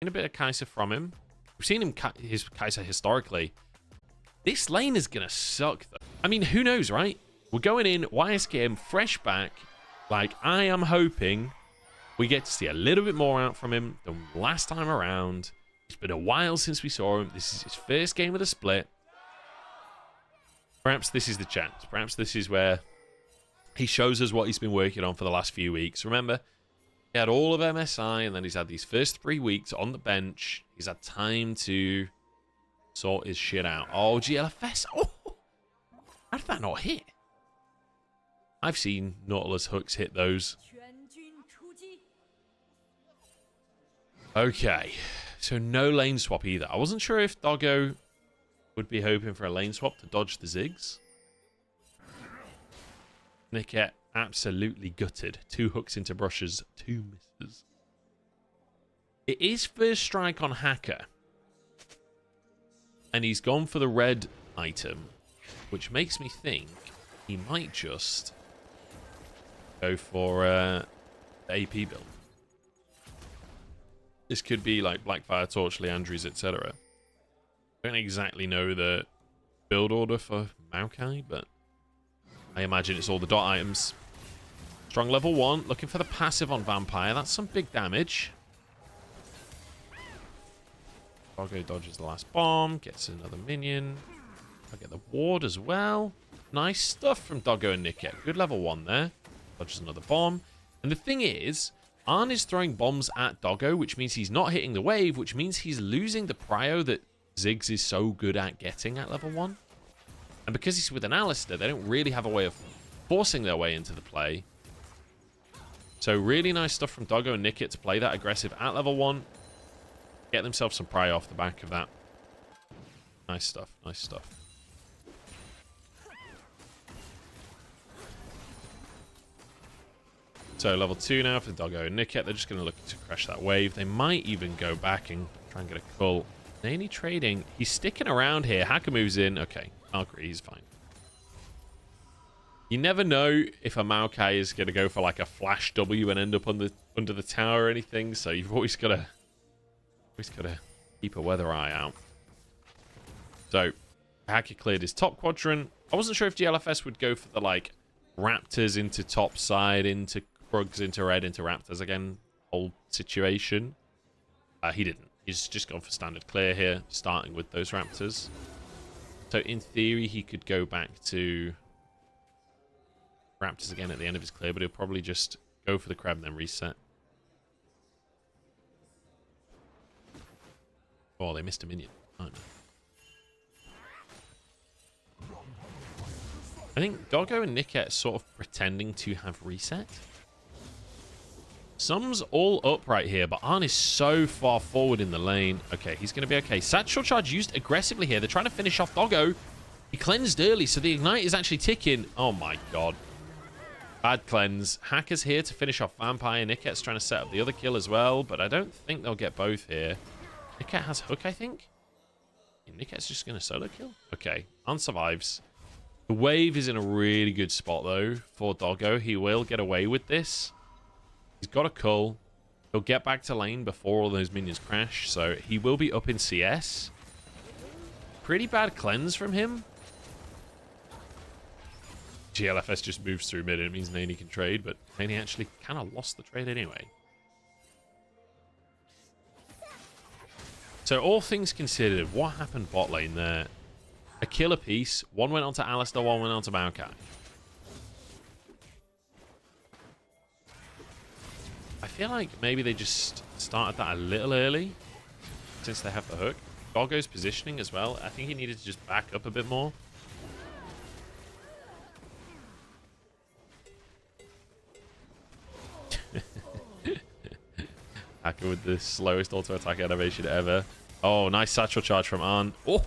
a bit of Kai'Sa from him. We've seen him his Kai'Sa historically. This lane is going to suck, though. I mean, who knows, right? We're going in, YSKM fresh back. Like, I am hoping we get to see a little bit more out from him than last time around. It's been a while since we saw him. This is his first game of the split. Perhaps this is the chance. Perhaps this is where he shows us what he's been working on for the last few weeks. Remember, he had all of MSI, and then he's had these first 3 weeks on the bench. He's had time to sort his shit out. Oh, GLFS. Oh, how did that not hit? I've seen Nautilus hooks hit those. Okay, so no lane swap either. I wasn't sure if Doggo would be hoping for a lane swap to dodge the Ziggs. Niket absolutely gutted. 2 hooks into brushes, 2 misses. It is first strike on Hacker. And he's gone for the red item, which makes me think he might just go for the AP build. This could be like Blackfire, Torch, Leandries, etc. I don't exactly know the build order for Maokai, but I imagine it's all the dot items. Strong level 1, looking for the passive on Vampire. That's some big damage. Doggo dodges the last bomb, gets another minion. I get the ward as well. Nice stuff from Doggo and Niket. Good level 1 there. Dodges another bomb. And the thing is, Arn is throwing bombs at Doggo, which means he's not hitting the wave, which means he's losing the prio that Ziggs is so good at getting at level 1. And because he's with an Alistair, they don't really have a way of forcing their way into the play. So really nice stuff from Doggo and Niket to play that aggressive at level 1. Get themselves some prio off the back of that. Nice stuff, nice stuff. So level 2 now for Doggo and Niket. They're just going to look to crash that wave. They might even go back and try and get a cull. Nani trading. He's sticking around here. Hacker moves in. Okay, I'll agree. He's fine. You never know if a Maokai is going to go for like a flash W and end up on under the tower or anything. So you've always got to keep a weather eye out. So Hacker cleared his top quadrant. I wasn't sure if GLFS would go for the like Raptors into top side, into Krugs, into red, into Raptors again, whole situation. He didn't. He's just gone for standard clear here, starting with those Raptors. So in theory, he could go back to Raptors again at the end of his clear, but he'll probably just go for the crab and then reset. Oh, they missed a minion. Oh, no. I think Doggo and Niket are sort of pretending to have reset. Sum's all up right here, but Arn is so far forward in the lane. Okay, he's going to be okay. Satchel Charge used aggressively here. They're trying to finish off Doggo. He cleansed early, so the Ignite is actually ticking. Oh my god. Bad cleanse. Hacker's here to finish off Vampire. Niket's trying to set up the other kill as well, but I don't think they'll get both here. Niket has hook, I think. Niket's just going to solo kill. Okay, Arn survives. The wave is in a really good spot, though, for Doggo. He will get away with this. He's got a cull. He'll get back to lane before all those minions crash, so he will be up in CS. Pretty bad cleanse from him. GLFS just moves through mid, and it means Nani can trade, but Nani actually kind of lost the trade anyway. So all things considered, what happened bot lane there? A kill apiece. One went on to Alistair, one went on to Maokai. I feel like maybe they just started that a little early since they have the hook. Doggo's positioning as well. I think he needed to just back up a bit more. Hacker with the slowest auto attack animation ever. Oh, nice satchel charge from Arn. Oh,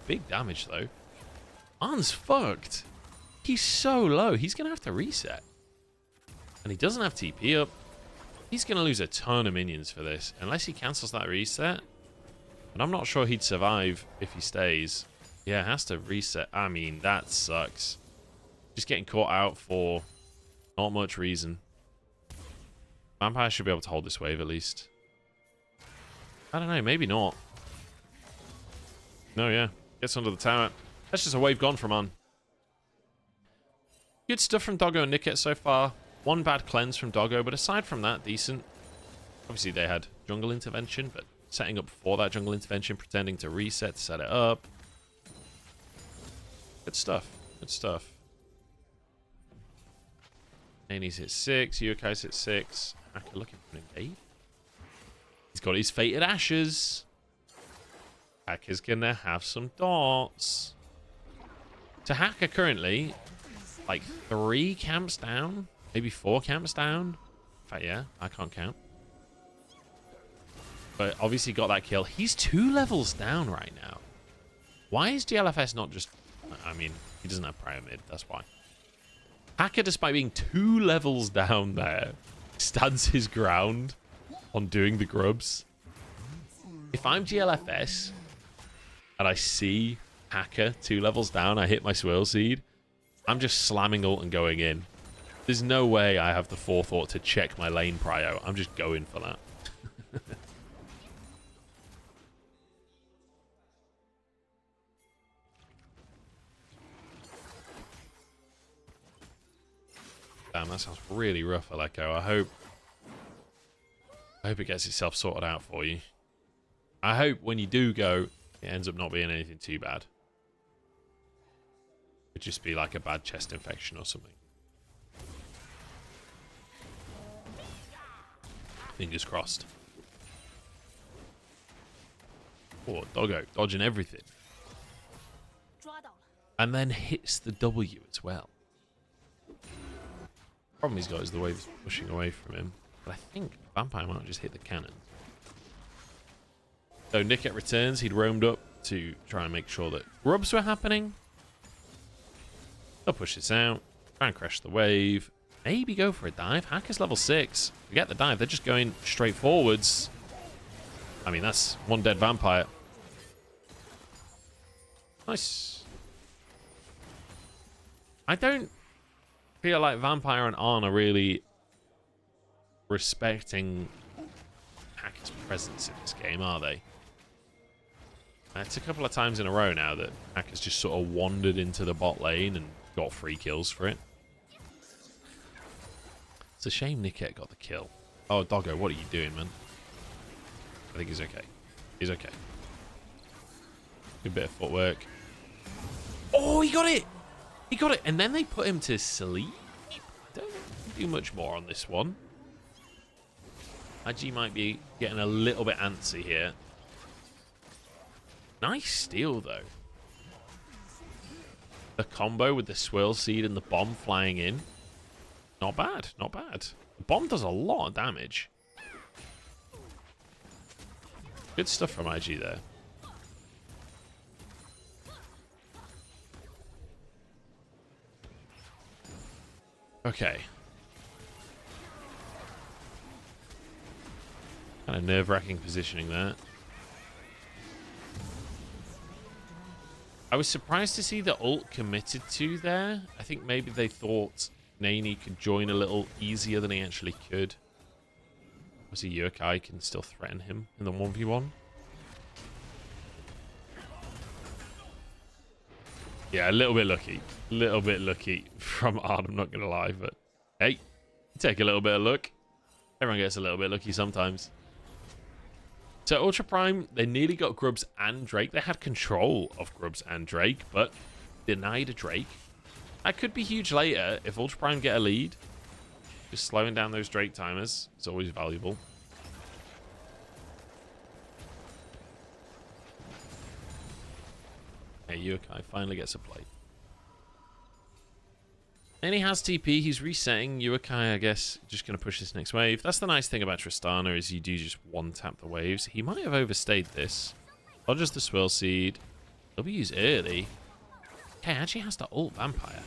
big damage though. Arn's fucked. He's so low. He's going to have to reset. And he doesn't have TP up. He's going to lose a ton of minions for this. Unless he cancels that reset. And I'm not sure he'd survive if he stays. Yeah, has to reset. I mean, that sucks. Just getting caught out for not much reason. Vampire should be able to hold this wave at least. I don't know. Maybe not. No, yeah. Gets under the tower. That's just a wave gone from On. Good stuff from Doggo and Nickit so far. One bad cleanse from Doggo, but aside from that, decent. Obviously, they had jungle intervention, but setting up for that jungle intervention, pretending to reset to set it up. Good stuff. Good stuff. Nani's hit 6. Yuakai's hit 6. Hacker looking for an invade. He's got his Fated Ashes. Hacker's gonna have some dots. So Hacker currently, like 3 camps down. Maybe 4 camps down. In fact, yeah, I can't count. But obviously got that kill. He's 2 levels down right now. Why is GLFS not just... I mean, he doesn't have prior mid, that's why. Hacker, despite being 2 levels down there, stands his ground on doing the grubs. If I'm GLFS and I see Hacker 2 levels down, I hit my swirl seed, I'm just slamming ult and going in. There's no way I have the forethought to check my lane prio. I'm just going for that. Damn, that sounds really rough, Aleko. I hope it gets itself sorted out for you. I hope when you do go, it ends up not being anything too bad. It'd just be like a bad chest infection or something. Fingers crossed. Oh, Doggo dodging everything. And then hits the W as well. Problem he's got is the wave's pushing away from him. But I think Vampire might just hit the cannon. So Nickit returns. He'd roamed up to try and make sure that grubs were happening. They'll push this out. Try and crash the wave. Maybe go for a dive. Hacker's level 6. Forget the dive. They're just going straight forwards. I mean, that's 1 dead Vampire. Nice. I don't feel like Vampire and Arn are really respecting Hacker's presence in this game, are they? It's a couple of times in a row now that Hacker's just sort of wandered into the bot lane and got 3 kills for it. It's a shame Nickit got the kill. Oh, Doggo, what are you doing, man? I think he's okay. He's okay. Good bit of footwork. Oh, he got it! He got it! And then they put him to sleep? Don't do much more on this one. IG might be getting a little bit antsy here. Nice steal, though. The combo with the swirl seed and the bomb flying in. Not bad, not bad. The bomb does a lot of damage. Good stuff from IG there. Okay. Kind of nerve-wracking positioning there. I was surprised to see the ult committed to there. I think maybe they thought Nani could join a little easier than he actually could. Obviously, Yuakai can still threaten him in the 1v1. Yeah, a little bit lucky. A little bit lucky from Arn, I'm not going to lie. But, hey, take a little bit of luck. Everyone gets a little bit lucky sometimes. So, Ultra Prime, they nearly got Grubs and Drake. They had control of Grubs and Drake, but denied a Drake. That could be huge later if Ultra Prime get a lead. Just slowing down those Drake timers is always valuable. Hey, Yuakai finally gets a play. And he has TP. He's resetting. Yuakai, I guess, just going to push this next wave. That's the nice thing about Tristana is you do just one-tap the waves. He might have overstayed this. Dodges the swirl seed. W's early. Okay, actually has to ult Vampire.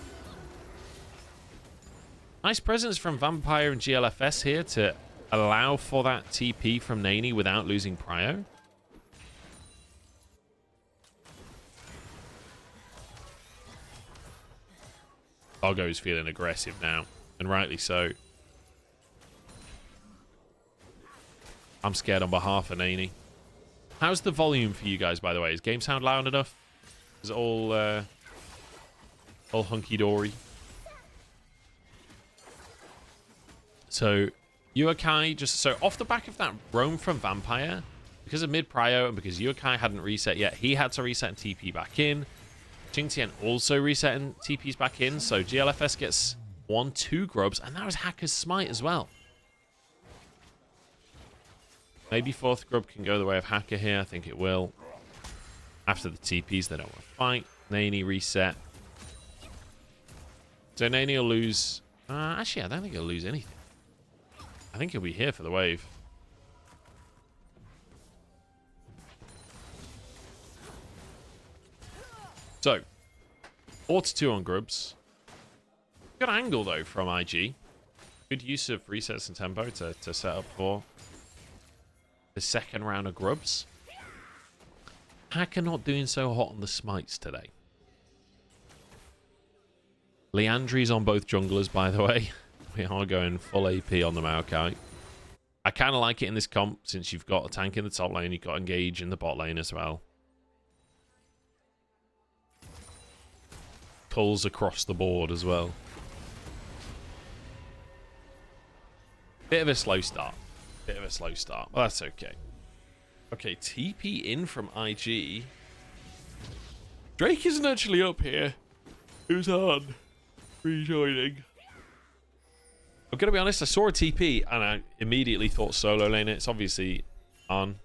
Nice presence from Vampire and GLFS here to allow for that TP from Nani without losing prio. Doggo's feeling aggressive now, and rightly so. I'm scared on behalf of Nani. How's the volume for you guys, by the way? Is game sound loud enough? Is it all hunky-dory? So, Yuakai, just so off the back of that roam from Vampire, because of mid-prio and because Yuakai hadn't reset yet, he had to reset and TP back in. Jingtian also reset and TP's back in, so GLFS gets 1-2 grubs, and that was Hacker's Smite as well. Maybe 4th grub can go the way of Hacker here. I think it will. After the TPs, they don't want to fight. Nani reset. So Nani will lose... actually, I don't think he'll lose anything. I think he'll be here for the wave. So, 4-2 on grubs. Good angle, though, from IG. Good use of resets and tempo to set up for the second round of grubs. Hacker not doing so hot on the smites today. Leandri's on both junglers, by the way. We are going full AP on the Maokai. I kind of like it in this comp, since you've got a tank in the top lane, you've got Engage in the bot lane as well. Pulls across the board as well. Bit of a slow start. Bit of a slow start, but that's okay. Okay, TP in from IG. Drake isn't actually up here. Who's on? Rejoining. I'm going to be honest, I saw a TP and I immediately thought solo lane it. It's obviously on.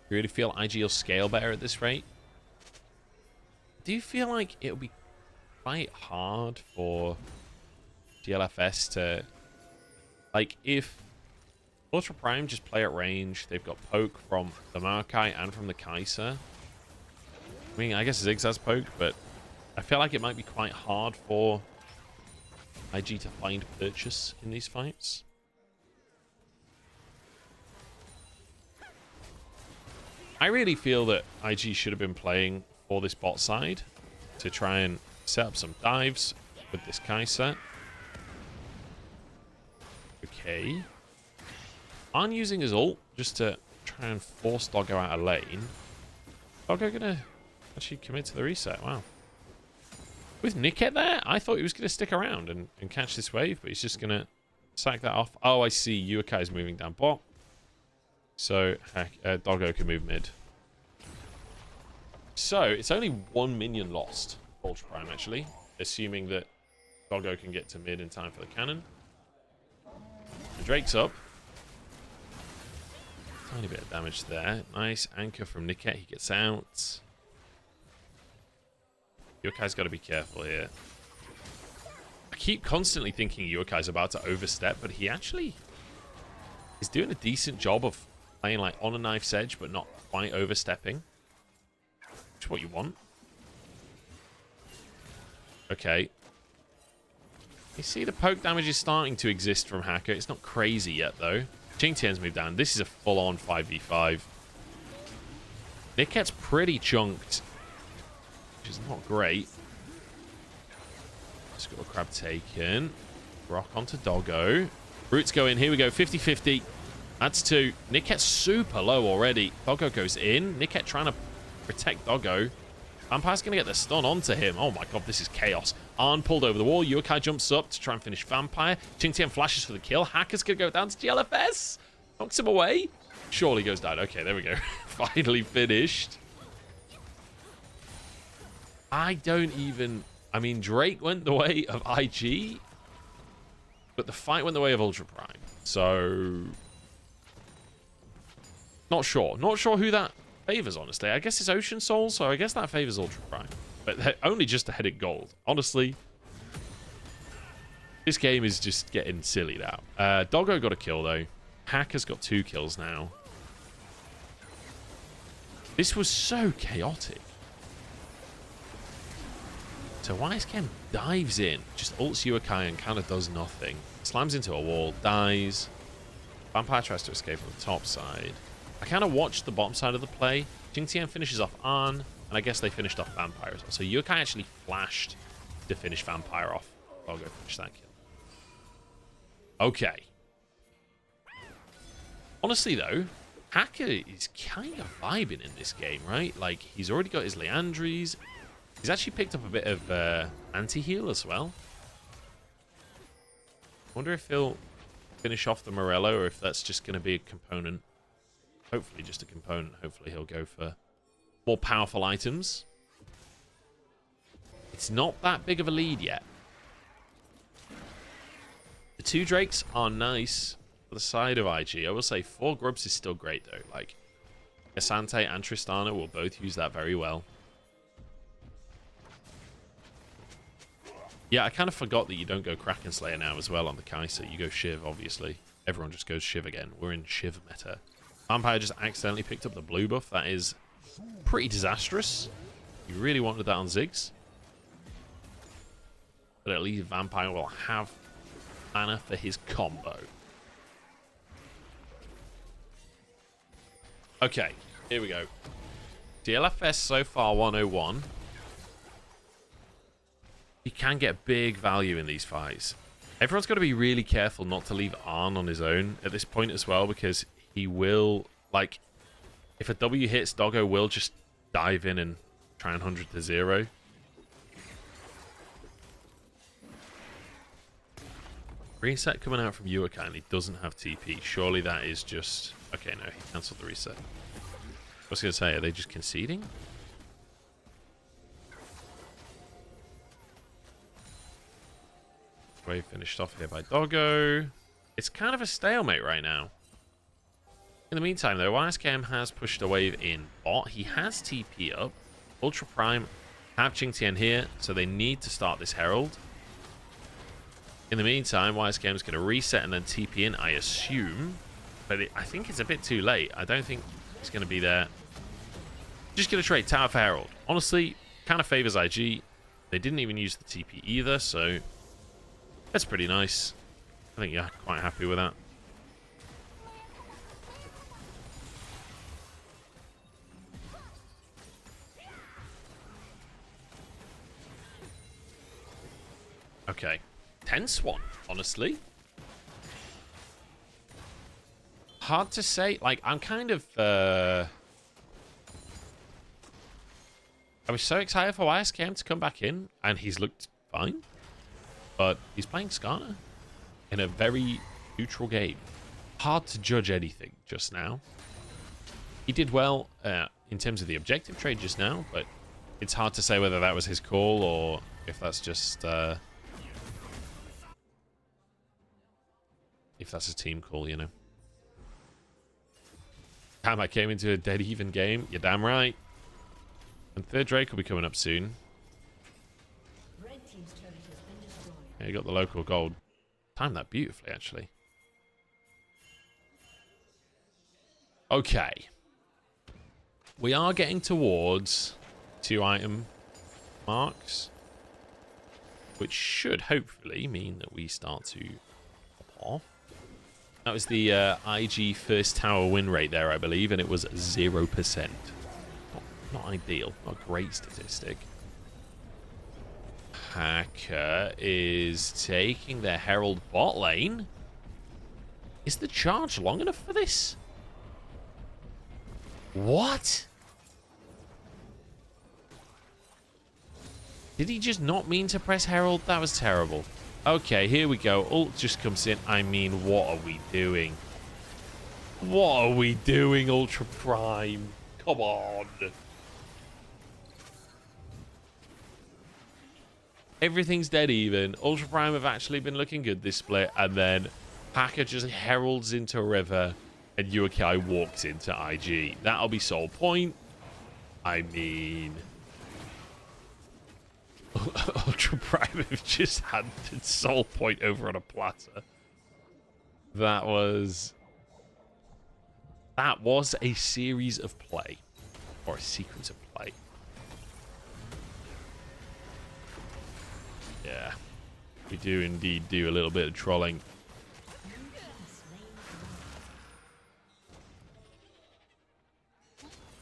You really feel IG will scale better at this rate? Do you feel like it'll be quite hard for GLFS to... Like, if Ultra Prime just play at range, they've got poke from the Maokai and from the Kai'Sa. I mean, I guess Ziggs has poke, but I feel like it might be quite hard for IG to find purchase in these fights. I really feel that IG should have been playing for this bot side to try and set up some dives with this Kai'Sa. Okay. I'm using his ult just to try and force Doggo out of lane. Doggo gonna actually commit to the reset. Wow. With Niket there, I thought he was going to stick around and catch this wave, but he's just going to sack that off. Oh, I see. Yuakai is moving down bot. So, Doggo can move mid. So, it's only 1 minion lost. Ultra Prime, actually. Assuming that Doggo can get to mid in time for the cannon. And Drake's up. Tiny bit of damage there. Nice anchor from Niket. He gets out. Yuakai's got to be careful here. I keep constantly thinking Yuakai's about to overstep, but he actually is doing a decent job of playing like on a knife's edge, but not quite overstepping. Which is what you want. Okay. You see the poke damage is starting to exist from Hacker. It's not crazy yet, though. Jingtian's moved down. This is a full-on 5v5. Niket's pretty chunked, which is not great. Just got a crab taken. Rock onto Doggo. Roots go in. Here we go. 50-50. That's 2. Niket's super low already. Doggo goes in. Niket trying to protect Doggo. Vampire's going to get the stun onto him. Oh my god, this is chaos. Arn pulled over the wall. Yuakai jumps up to try and finish Vampire. Jingtian flashes for the kill. Hacker's going to go down to GLFS. Knocks him away. Surely goes down. Okay, there we go. Finally finished. I don't even... I mean, Drake went the way of IG, but the fight went the way of Ultra Prime. So... Not sure. Not sure who that favors, honestly. I guess it's Ocean Soul, so I guess that favors Ultra Prime. But they're only just ahead at gold. Honestly, this game is just getting silly now. Doggo got a kill, though. Hacker's got 2 kills now. This was so chaotic. So YSKM dives in, just ults Yuakai and kind of does nothing. Slams into a wall, dies. Vampire tries to escape on the top side. I kind of watched the bottom side of the play. Jingtian finishes off Arn, and I guess they finished off Vampire as well. So Yuakai actually flashed to finish Vampire off. I'll go finish that kill. Okay. Honestly, though, Hacker is kind of vibing in this game, right? Like, he's already got his Leandries. He's actually picked up a bit of anti-heal as well. I wonder if he'll finish off the Morello or if that's just going to be a component. Hopefully just a component. Hopefully he'll go for more powerful items. It's not that big of a lead yet. The 2 Drakes are nice for the side of IG. I will say 4 Grubs is still great, though. Like, Asante and Tristana will both use that very well. Yeah, I kind of forgot that you don't go Kraken Slayer now as well on the Kai'Sa. You go Shiv, obviously. Everyone just goes Shiv again. We're in Shiv meta. Vampire just accidentally picked up the blue buff. That is pretty disastrous. You really wanted that on Ziggs. But at least Vampire will have mana for his combo. Okay, here we go. DLFS so far 101. You can get big value in these fights. Everyone's got to be really careful not to leave Arn on his own at this point as well, because he will, like, if a W hits, Doggo will just dive in and try and 100 to 0. Reset coming out from Yuaka and he doesn't have TP. Surely that is just... Okay, no, he cancelled the reset. I was going to say, are they just conceding? Wave finished off here by Doggo. It's kind of a stalemate right now. In the meantime, though, YSKM has pushed a wave in bot. He has TP up. Ultra Prime have Qingtian here, so they need to start this Herald. In the meantime, YSKM is going to reset and then TP in, I assume. But I think it's a bit too late. I don't think he's going to be there. Just going to trade Tower for Herald. Honestly, kind of favors IG. They didn't even use the TP either, so that's pretty nice. I think you're quite happy with that. Okay. Tense one, honestly. Hard to say. Like, I'm kind of... I was so excited for YSKM to come back in, and he's looked fine. But he's playing Skarner in a very neutral game. Hard to judge anything just now. He did well in terms of the objective trade just now, but it's hard to say whether that was his call or if that's just... if that's a team call, you know. Damn, I came into a dead even game. You're damn right. And third Drake will be coming up soon. Yeah, you got the local gold. Timed that beautifully, actually. Okay. We are getting towards 2 item marks, which should hopefully mean that we start to pop off. That was the IG first tower win rate there, I believe, and it was 0%. Not ideal. Not a great statistic. Hacker is taking the Herald bot lane. Is the charge long enough for this? What? Did he just not mean to press Herald? That was terrible. Okay, here we go. Ult just comes in. I mean, what are we doing? What are we doing, Ultra Prime? Come on. Everything's dead even. Ultra Prime have actually been looking good this split, and then Hacker just heralds into River, and Yuakai walks into IG. That'll be sole point. I mean... Ultra Prime have just handed soul point over on a platter. That was a series of play. Or a sequence of play. Yeah. We do indeed do a little bit of trolling.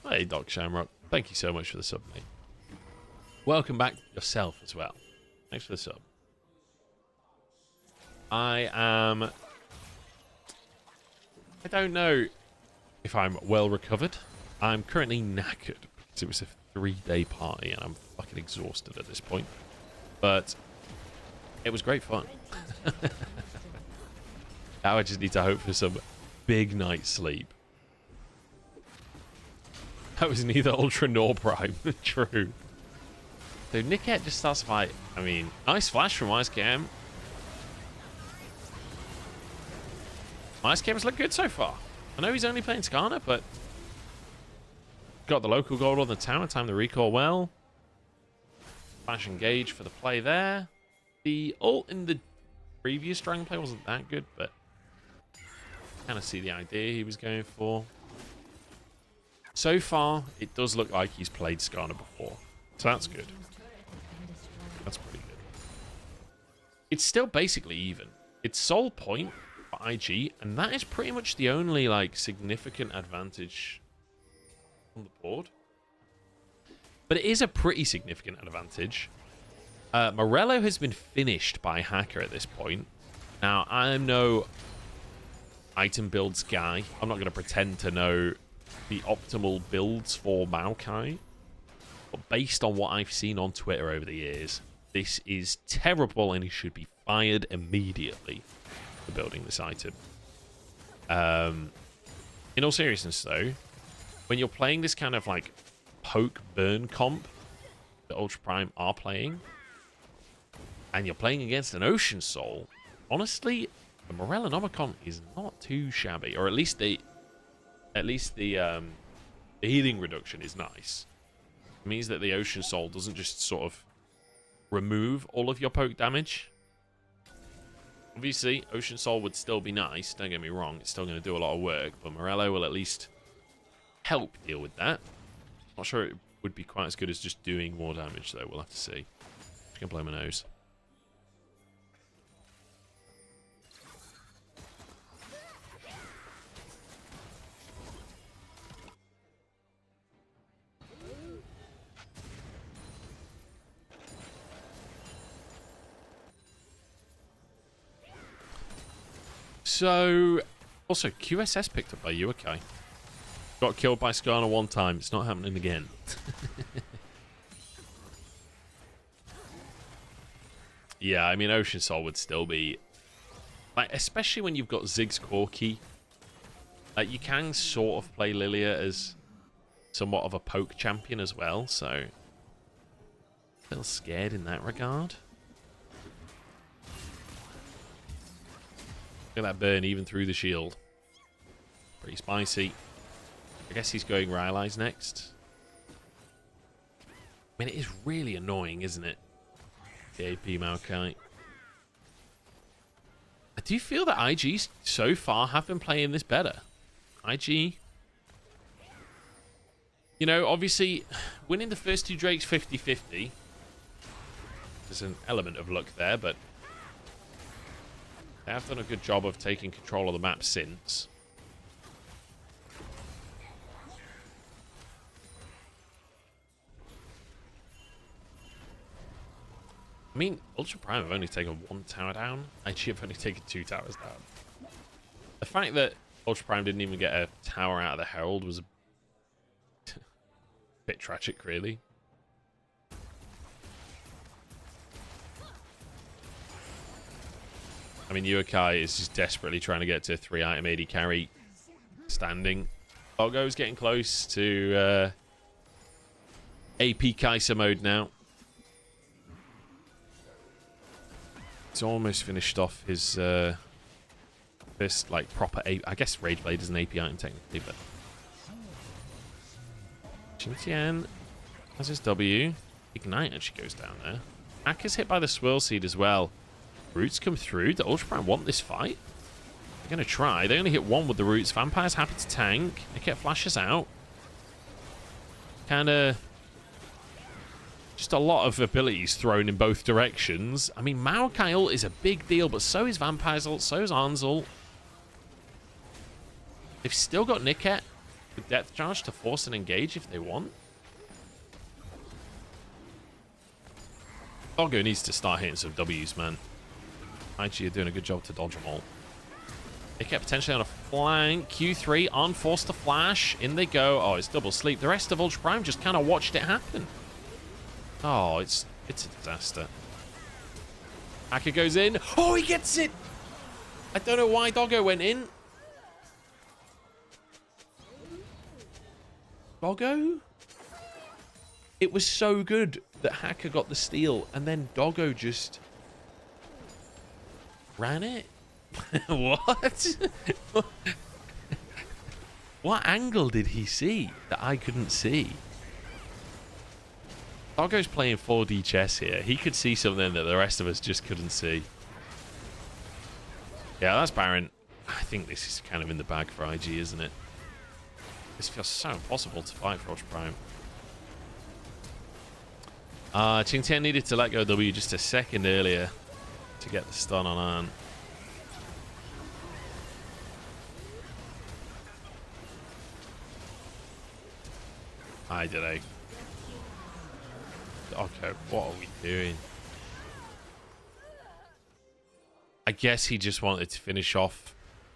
Hey, Doc Shamrock. Thank you so much for the sub, mate. Welcome back yourself as well. Thanks for the sub. I am I don't know if I'm well recovered. I'm currently knackered because it was a 3-day party and I'm fucking exhausted at this point. But it was great fun. Now I just need to hope for some big night's sleep. That was neither Ultra nor Prime. True. So Nickette just starts to fight. I mean, nice flash from YSKM. YSKM's looked good so far. I know he's only playing Skarner, but got the local gold on the tower. Timed the recall well. Flash engage for the play there. The ult in the previous Dragon play wasn't that good, but kind of see the idea he was going for. So far, it does look like he's played Skarner before. So that's good. That's pretty good. It's still basically even. It's sole point for IG, and that is pretty much the only like significant advantage on the board. But it is a pretty significant advantage. Morello has been finished by Hacker at this point. Now, I'm no item builds guy. I'm not going to pretend to know the optimal builds for Maokai. But based on what I've seen on Twitter over the years, this is terrible and he should be fired immediately for building this item. In all seriousness, though, when you're playing this kind of like poke burn comp that Ultra Prime are playing, and you're playing against an Ocean Soul, honestly, the Morellonomicon is not too shabby, or at least the healing reduction is nice. It means that the Ocean Soul doesn't just sort of remove all of your poke damage. Obviously, Ocean Soul would still be nice, don't get me wrong, it's still going to do a lot of work, but Morello will at least help deal with that. Not sure it would be quite as good as just doing more damage, though. We'll have to see. Just going to blow my nose. So, also, QSS picked up by Yuakai. Got killed by Skarner one time. It's not happening again. Yeah, I mean, Ocean Soul would still be... like, especially when you've got Ziggs Corki. You can sort of play Lilia as somewhat of a poke champion as well, so... a little scared in that regard. Look at that burn even through the shield. Pretty spicy. I guess he's going Rylai's next. I mean, it is really annoying, isn't it? The AP Maokai. I do feel that IG so far have been playing this better. IG... you know, obviously, winning the first two Drakes 50-50. There's an element of luck there, but... they have done a good job of taking control of the map since. I mean, Ultra Prime have only taken one tower down. Actually, have only taken 2 towers down. The fact that Ultra Prime didn't even get a tower out of the Herald was a bit tragic, really. I mean, Yuakai is just desperately trying to get to 3-item AD carry standing. Doggo's getting close to AP Kai'Sa mode now. He's almost finished off his first, like, proper... I guess Rage Blade is an AP item technically, but... Xingqian has his W. Ignite actually goes down there. Ak is hit by the Swirl Seed as well. Roots come through. Do Ultra Prime want this fight? They're going to try. They only hit one with the Roots. Vampire's happy to tank. Nickette flashes out. Kind of... just a lot of abilities thrown in both directions. I mean, Maokai ult is a big deal, but so is Vampire's ult, so is Arn's ult. They've still got Nickette with Depth Charge to force an engage if they want. Doggo needs to start hitting some W's, man. IG are doing a good job to dodge them all. They kept potentially on a flank. Q3 on forced to flash. In they go. Oh, it's double sleep. The rest of Ultra Prime just kind of watched it happen. Oh, it's a disaster. Hacker goes in. Oh, he gets it. I don't know why Doggo went in. Doggo? It was so good that Hacker got the steal, and then Doggo just ran it. What? What angle did he see that I couldn't see? Doggo's playing 4D chess here. He could see something that the rest of us just couldn't see. Yeah, that's Baron. I think this is kind of in the bag for IG, isn't it? This feels so impossible to fight for Ultra Prime. Qingtian needed to let go of W just a second earlier to get the stun on An. I don't know. Okay, what are we doing? I guess he just wanted to finish off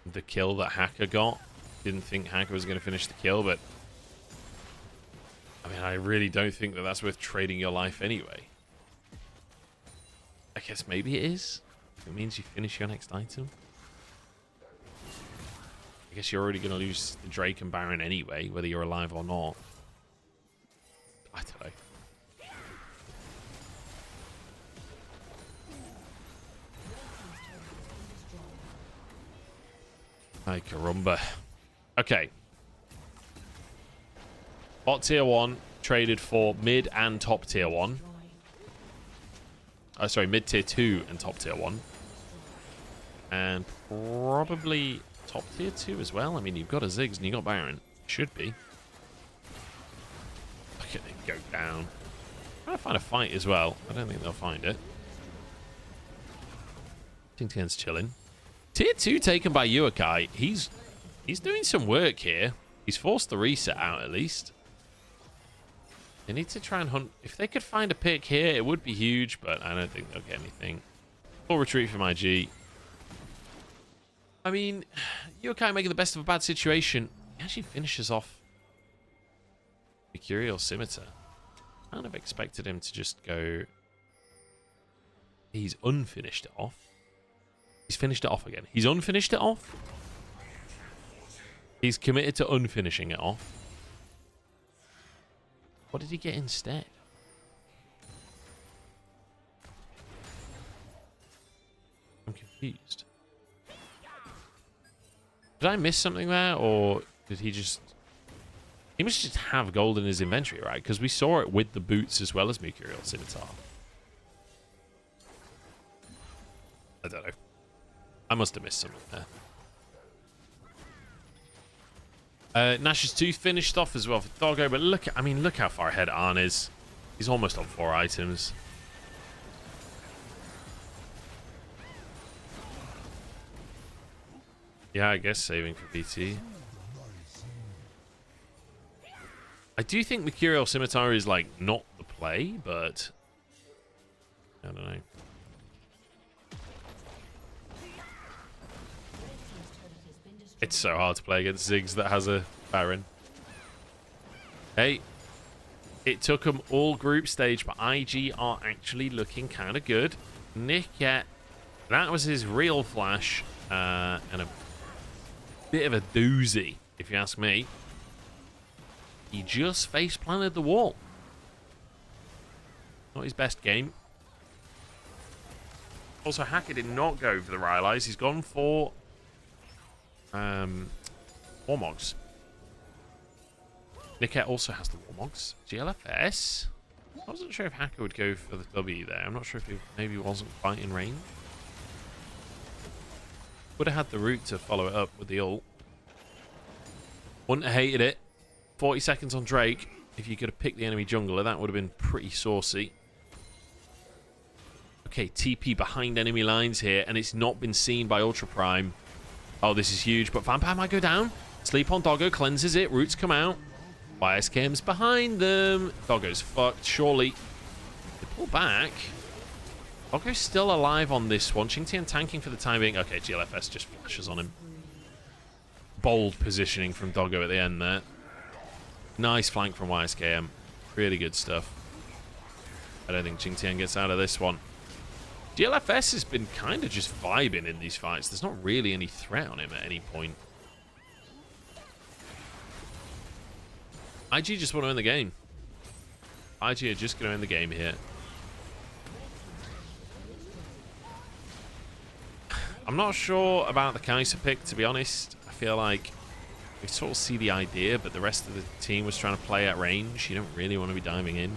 the kill that Hacker got. Didn't think Hacker was going to finish the kill, but I mean, I really don't think that that's worth trading your life anyway. I guess maybe it is. It means you finish your next item. I guess you're already going to lose the Drake and Baron anyway, whether you're alive or not. I don't know. Ay, caramba. Okay. Bot tier 1 traded for mid and top tier 1. Sorry, mid tier 2 and top tier 1. And probably top tier 2 as well. I mean, you've got a Ziggs and you've got Baron. Should be. Look at them go down. Trying to find a fight as well. I don't think they'll find it. Qingtian's chilling. Tier 2 taken by Yuakai. He's doing some work here. He's forced the reset out at least. They need to try and hunt. If they could find a pick here, it would be huge, but I don't think they'll get anything. Full retreat from IG. I mean, Yuakai making the best of a bad situation. He actually finishes off Mercurial Scimitar. I kind of expected him to just go. He's unfinished it off. He's finished it off again. He's unfinished it off. He's committed to unfinishing it off. What did he get instead? I'm confused. Did I miss something there, or did he just... He must just have gold in his inventory, right? Because we saw it with the boots as well as Mercurial Scimitar. I don't know. I must have missed something there. Nash's Tooth finished off as well for Doggo, but look, I mean, look how far ahead Arn is. He's almost on 4 items. Yeah, I guess saving for BT. I do think Mercurial Scimitar is, like, not the play, but I don't know. It's so hard to play against Ziggs that has a Baron. Hey, it took them all group stage, but IG are actually looking kind of good. Niket, that was his real flash, and a bit of a doozy, if you ask me. He just face planted the wall. Not his best game. Also, Hacker did not go for the Rylai's. He's gone for Warmogs. Niket also has the Warmogs. GLFS. I wasn't sure if Hacker would go for the W there. I'm not sure if he maybe wasn't quite in range. Would have had the route to follow it up with the ult. Wouldn't have hated it. 40 seconds on Drake. If you could have picked the enemy jungler, that would have been pretty saucy. Okay, TP behind enemy lines here, and it's not been seen by Ultra Prime. Oh, this is huge, but Vampire might go down. Sleep on Doggo, cleanses it, roots come out. YSKM's behind them. Doggo's fucked, surely. They pull back. Doggo's still alive on this one. Qingtian tanking for the time being. Okay, GLFS just flashes on him. bold positioning from Doggo at the end there. Nice flank from YSKM. Really good stuff. I don't think Qingtian gets out of this one. GLFS has been kind of just vibing in these fights. There's not really any threat on him at any point. IG just want to win the game. IG are just going to win the game here. I'm not sure about the Kai'Sa pick, to be honest. I feel like we sort of see the idea, but the rest of the team was trying to play at range. You don't really want to be diving in.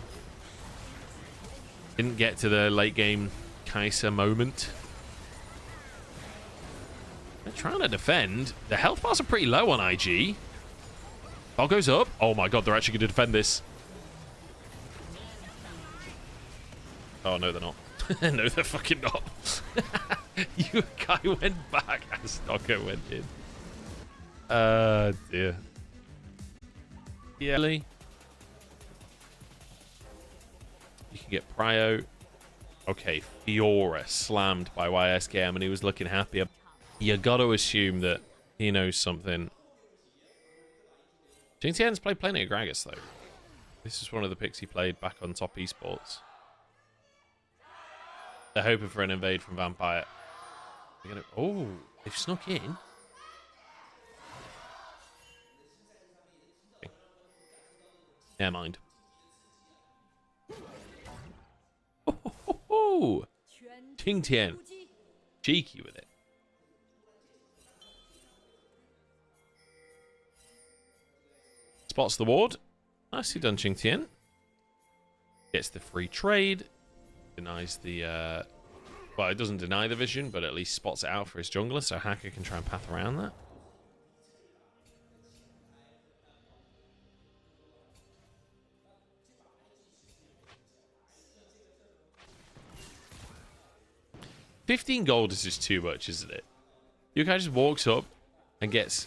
Didn't get to the late game Kai'Sa moment. They're trying to defend. The health bars are pretty low on IG. Ball goes up. Oh my god, they're actually going to defend this. Oh, no, they're not. No, they're fucking not. You guy went back as Doggo went in. Dear. Yeah. You can get Prio. Okay, Fiora slammed by YSKM and he was looking happier. You gotta assume that he knows something. Qingtian's played plenty of Gragas though. This is one of the picks he played back on Top Esports. They're hoping for an invade from Vampire. They're gonna, oh, they've snuck in. Okay. Never mind. Oh, Qingtian. Cheeky with it. Spots the ward. Nicely done, Qingtian. Gets the free trade. Denies the... well, it doesn't deny the vision, but at least spots it out for his jungler, so Hacker can try and path around that. $15 gold is just too much, isn't it? You guy just walks up and gets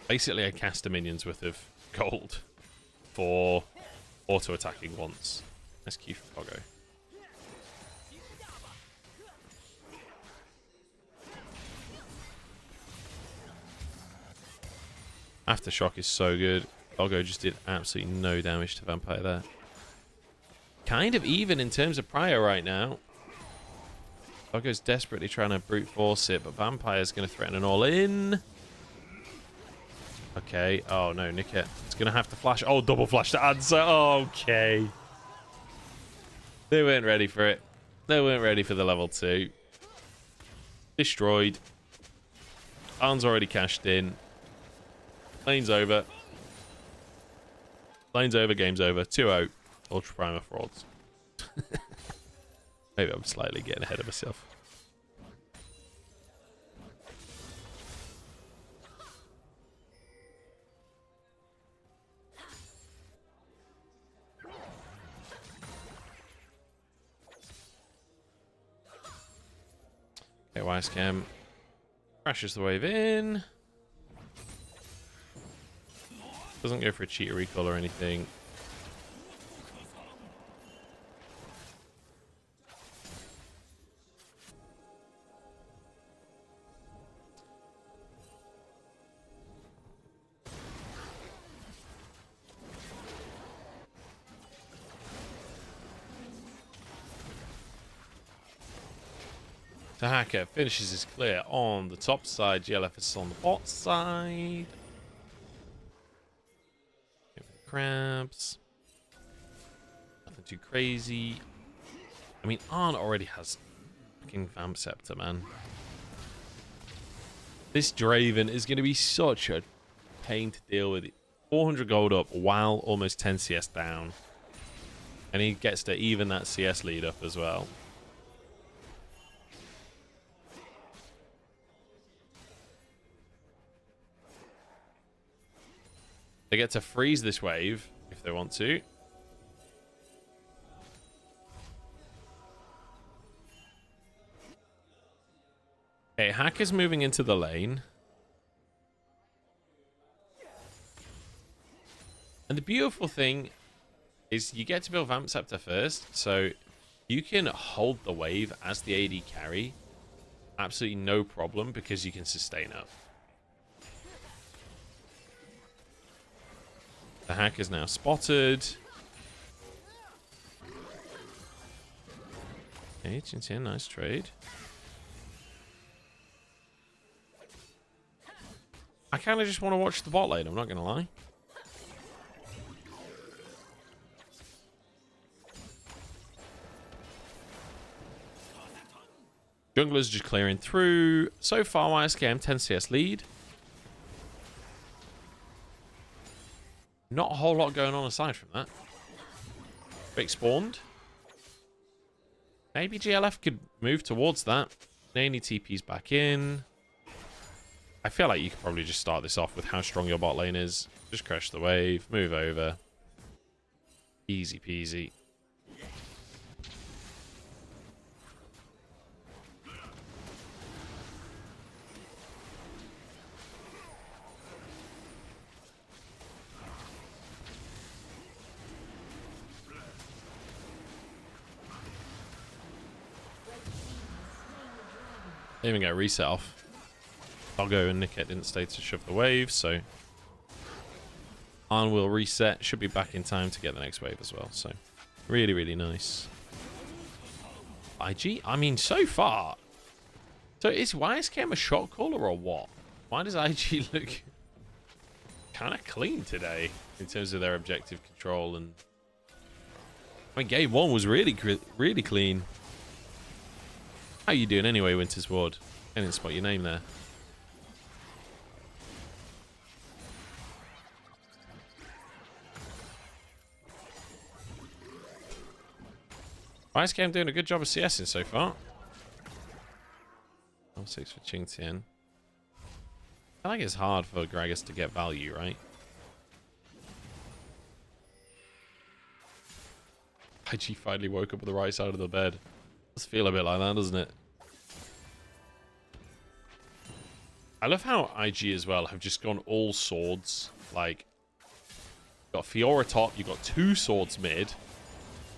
basically a cast of minions worth of gold for auto-attacking once. That's cute for Pogo. Aftershock is so good. Doggo just did absolutely no damage to Vampire there. Kind of even in terms of Prio right now. Doggo's desperately trying to brute force it, but Vampire's going to threaten an all-in. Okay. Oh, no, Nickett. It's going to have to flash. Oh, double flash to answer. Okay. They weren't ready for it. They weren't ready for the level 2. Destroyed. Arn's already cashed in. Lane's over. Lane's over, game's over. 2-0. Ultra Primer frauds. Maybe I'm slightly getting ahead of myself. Okay, YSKM crashes the wave in. Doesn't go for a cheater recall or anything. The Hacker finishes his clear on the top side. GLFS on the bot side. Crabs. Nothing too crazy. I mean, Arn already has fucking Vamp Scepter, man. This Draven is going to be such a pain to deal with. 400 gold up while almost 10 CS down. And he gets to even that CS lead up as well. They get to freeze this wave if they want to. Okay, Hacker's moving into the lane. And the beautiful thing is you get to build Vamp Scepter first, so you can hold the wave as the AD carry. Absolutely no problem because you can sustain up. The hack is now spotted. Okay, Xingtian, nice trade. I kind of just want to watch the bot lane, I'm not going to lie. Jungler's just clearing through. So far, YSKM 10 CS lead. Not a whole lot going on aside from that. Big spawned. Maybe GLF could move towards that. Naney TP's back in. I feel like you could probably just start this off with how strong your bot lane is. Just crush the wave, move over. Easy peasy. They even get a reset off. Doggo and Niket didn't stay to shove the wave, so Arn will reset. Should be back in time to get the next wave as well. So really, really nice. IG? I mean, so far. So is YSKM a shot caller or what? Why does IG look kind of clean today in terms of their objective control? And I mean, game one was really clean. How you doing anyway, Winter's Ward? I didn't spot your name there. YSKM doing a good job of CSing so far. 6 for Xingtian. I think it's hard for Gragas to get value, right? IG finally woke up on the right side of the bed. Does feel a bit like that, doesn't it? I love how IG as well have just gone all swords. Like, you got Fiora top, you got 2 swords mid,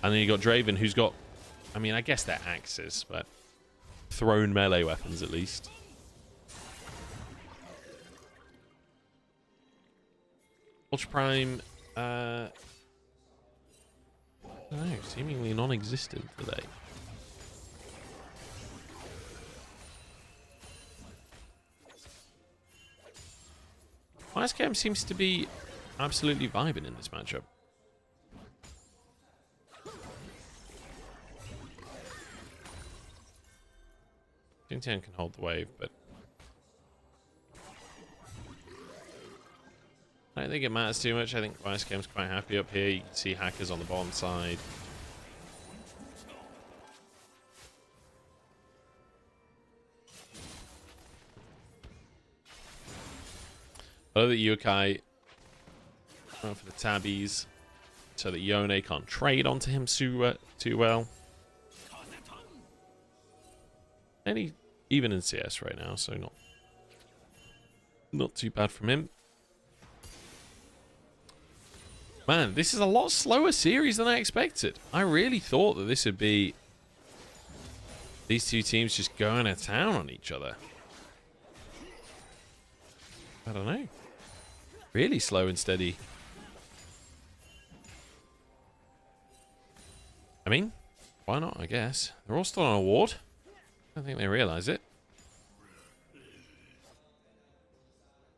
and then you got Draven who's got, I mean, I guess they're axes, but thrown melee weapons at least. Ultra Prime, I don't know, seemingly non-existent today. YSKM seems to be absolutely vibing in this matchup. Xingtian can hold the wave, but I don't think it matters too much. I think YSKM's quite happy up here. You can see hackers on the bottom side. I love that Yukai went for the tabbies so that Yone can't trade onto him too well. And he even in CS right now, so not too bad from him. Man, this is a lot slower series than I expected. I really thought that this would be these two teams just going to town on each other. I don't know. Really slow and steady. I mean, why not, I guess. They're all still on a ward. I don't think they realize it.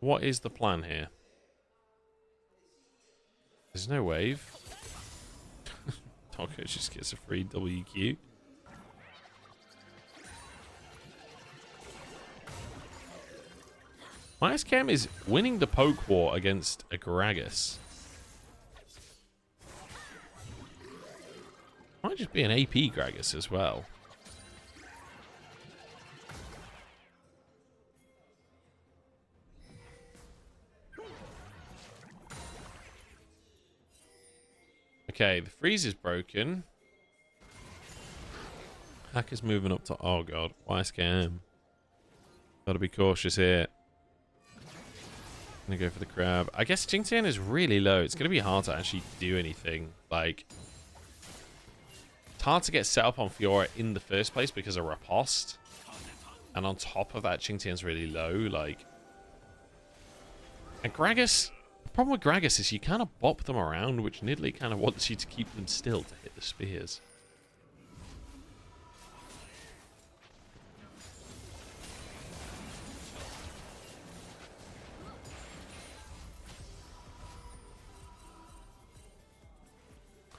What is the plan here? There's no wave. Doggo just gets a free WQ. YSKM is winning the poke war against a Gragas. Might just be an AP Gragas as well. Okay, the freeze is broken. Hacker's moving up to... Oh, God. YSKM. Gotta be cautious here. Gonna go for the crab. I guess Xingtian is really low. It's gonna be hard to actually do anything. Like, it's hard to get set up on Fiora in the first place because of riposte. And on top of that, Xingtian's really low. Like, and Gragas Problem with Gragas is you kind of bop them around, which Nidalee kind of wants you to keep them still to hit the spears.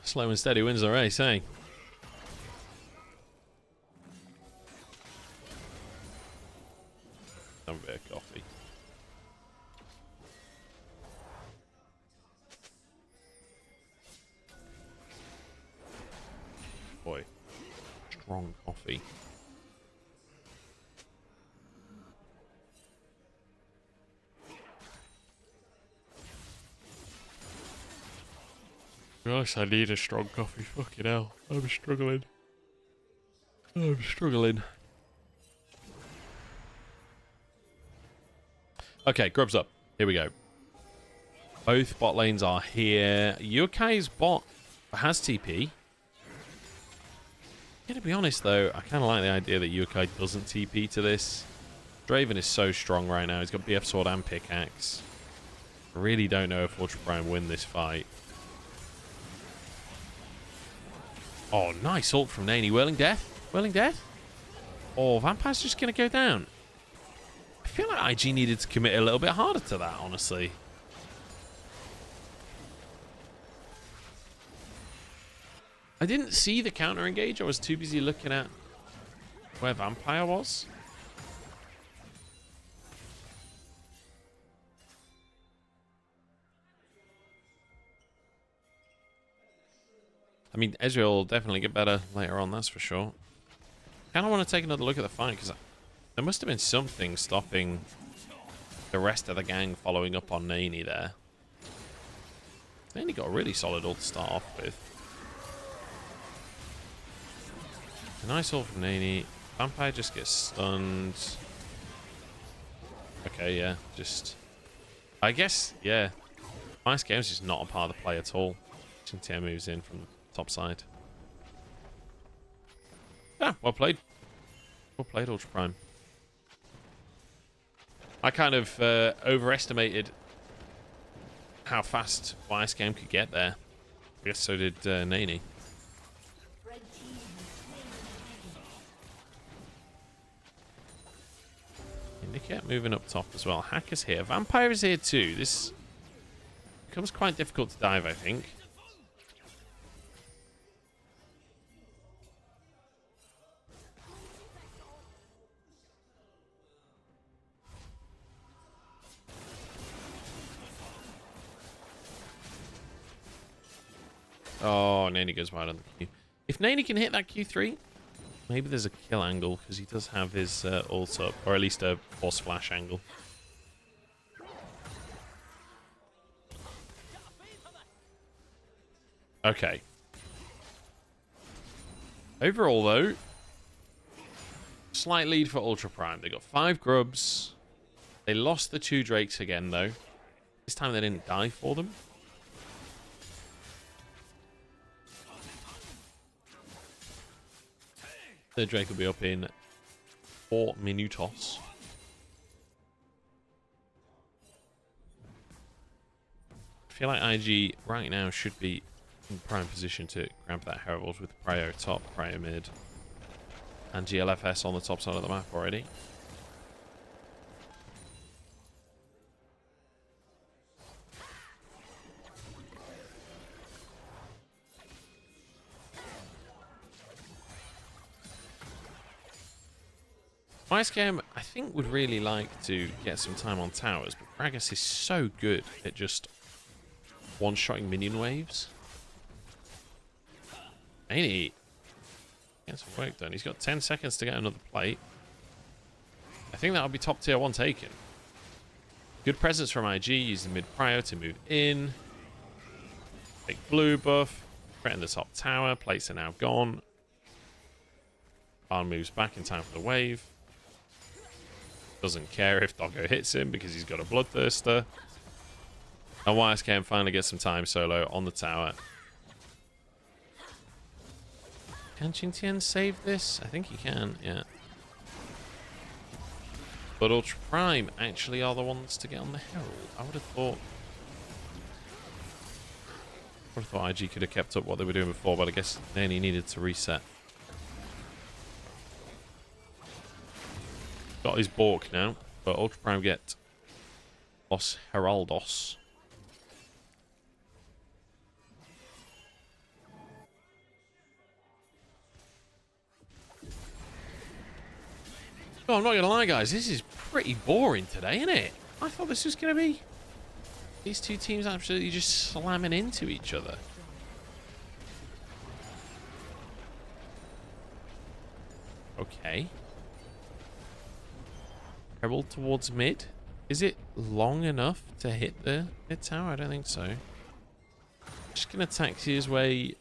Slow and steady wins the race, eh? Have a bit of coffee. Boy, strong coffee. Gosh, I need a strong coffee. Fucking hell. I'm struggling. I'm struggling. Okay, grubs up. Here we go. Both bot lanes are here. Yukai's bot has TP. Yeah, to be honest, though, I kind of like the idea that Yukai doesn't TP to this. Draven is so strong right now. He's got BF Sword and Pickaxe. I really don't know if Ultra Prime win this fight. Oh, nice ult from Nani. Whirling Death? Whirling Death? Oh, Vampire's just going to go down. I feel like IG needed to commit a little bit harder to that, honestly. I didn't see the counter engage. I was too busy looking at where Vampire was. I mean, Ezreal will definitely get better later on, that's for sure. Kind of want to take another look at the fight, because there must have been something stopping the rest of the gang following up on Nani there. Nani got a really solid ult to start off with. A nice ult from Nani. Vampire just gets stunned. Okay, yeah, just... I guess, yeah. YSKM is just not a part of the play at all. Xintian moves in from the top side. Yeah, well played. Well played, Ultra Prime. I kind of overestimated how fast YSKM could get there. I guess so did Nani. Nicket moving up top as well. Hacker's here. Vampire is here too. This becomes quite difficult to dive, I think. Oh, Nani goes wide on the Q. If Nani can hit that Q3, maybe there's a kill angle, because he does have his ult up, or at least a force flash angle. Okay. Overall, though, slight lead for Ultra Prime. They got 5 grubs. They lost the 2 Drakes again, though. This time they didn't die for them. Third Drake will be up in 4 minutos. I feel like IG right now should be in prime position to grab that Herald with Prio top, Prio mid, and GLFS on the top side of the map already. YSKM, I think, would really like to get some time on towers, but Gragas is so good at just one-shotting minion waves. Ain't he? Get some work done. He's got 10 seconds to get another plate. I think that'll be top tier 1 taken. Good presence from IG, using mid prio to move in. Big blue buff. Threaten the top tower. Plates are now gone. Barn moves back in time for the wave. Doesn't care if Doggo hits him because he's got a Bloodthirster. And YSKM finally gets some time solo on the tower. Can Xintian save this? I think he can, yeah. But Ultra Prime actually are the ones to get on the Herald. I would have thought would have thought IG could have kept up what they were doing before, but I guess they only needed to reset. Got his Bork now, but Ultra Prime get Los Heraldos. Oh, I'm not going to lie, guys. This is pretty boring today, isn't it? I thought this was going to be these two teams absolutely just slamming into each other. Okay. Herald towards mid. Is it long enough to hit the mid tower? I don't think so. Just going to taxi his way.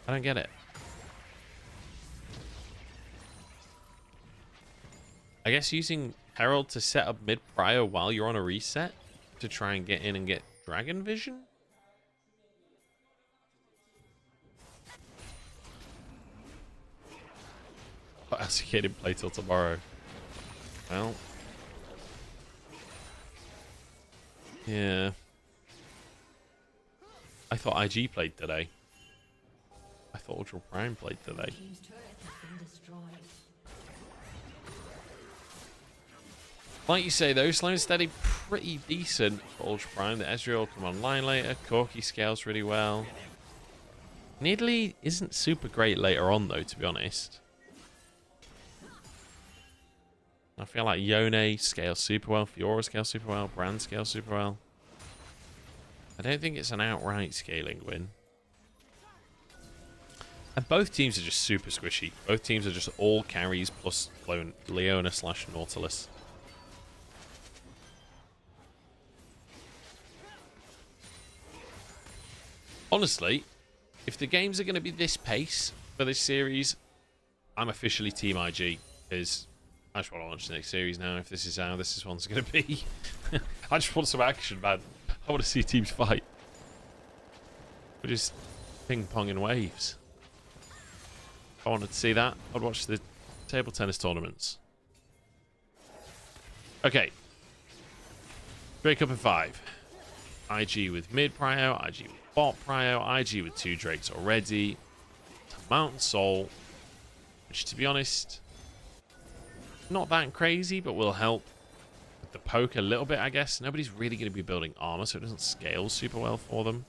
I don't get it. I guess using Herald to set up mid prior while you're on a reset to try and get in and get Dragon Vision? LCK didn't play till tomorrow. Well. Yeah. I thought IG played today. I thought Ultra Prime played today. Like you say, though, slow and steady, pretty decent for Ultra Prime. The Ezreal will come online later. Corki scales really well. Nidalee isn't super great later on, though, to be honest. I feel like Yone scales super well. Fiora scales super well. Brand scales super well. I don't think it's an outright scaling win. And both teams are just super squishy. Both teams are just all carries plus Leona/Nautilus. Honestly, if the games are going to be this pace for this series, I'm officially Team IG, because I just want to launch the next series now if this is how this one's going to be. I just want some action, man. I want to see teams fight. We're just ping-ponging waves. If I wanted to see that, I'd watch the table tennis tournaments. Okay. Break up in 5. IG with mid prio, IG with bot prio, IG with 2 Drakes already. Mountain Soul, which to be honest, not that crazy, but will help with the poke a little bit, I guess. Nobody's really going to be building armor, so it doesn't scale super well for them.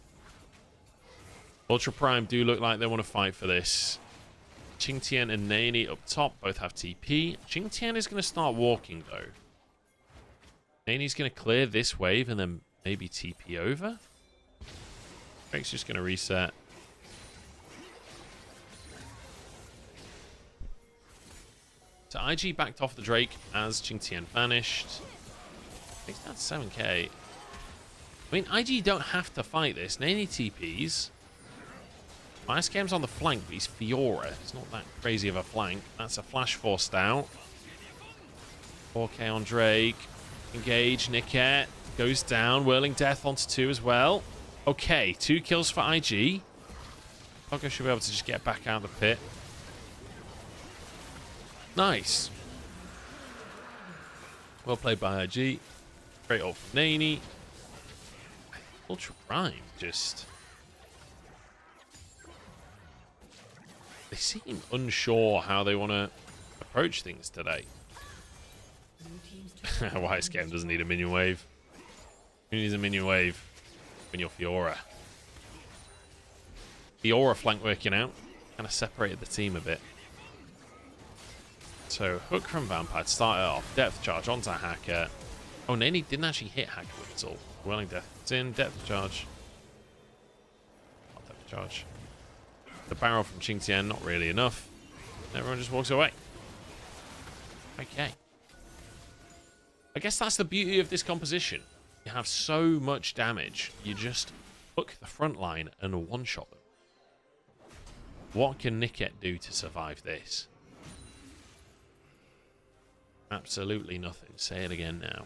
Ultra Prime do look like they want to fight for this. Qingtian and Nani up top both have TP. Qingtian is going to start walking, though. Nani's going to clear this wave and then maybe TP over. Drake's just going to reset. So IG backed off the Drake as Qingtian vanished. I think that's 7k. I mean, IG don't have to fight this. Nani TPs. YSKM's on the flank, but he's Fiora. It's not that crazy of a flank. That's a flash forced out. 4k on Drake. Engage. Niket goes down. Whirling Death onto 2 as well. Okay, 2 kills for IG. Pogo should be able to just get back out of the pit. Nice. Well played by IG. Great ult from Nani. Ultra Prime just... They seem unsure how they want to approach things today. YSKM doesn't need a minion wave. Who needs a minion wave when you're Fiora? Fiora flank working out. Kind of separated the team a bit. So, hook from Vampire to start it off. Depth charge onto Hacker. Oh, Nani didn't actually hit Hacker with its ult. Whirling Death. It's in. Depth charge. Not depth charge. The barrel from Qingtian, not really enough. Everyone just walks away. Okay. I guess that's the beauty of this composition. You have so much damage, you just hook the front line and one-shot them. What can Niket do to survive this? Absolutely nothing. Say it again now.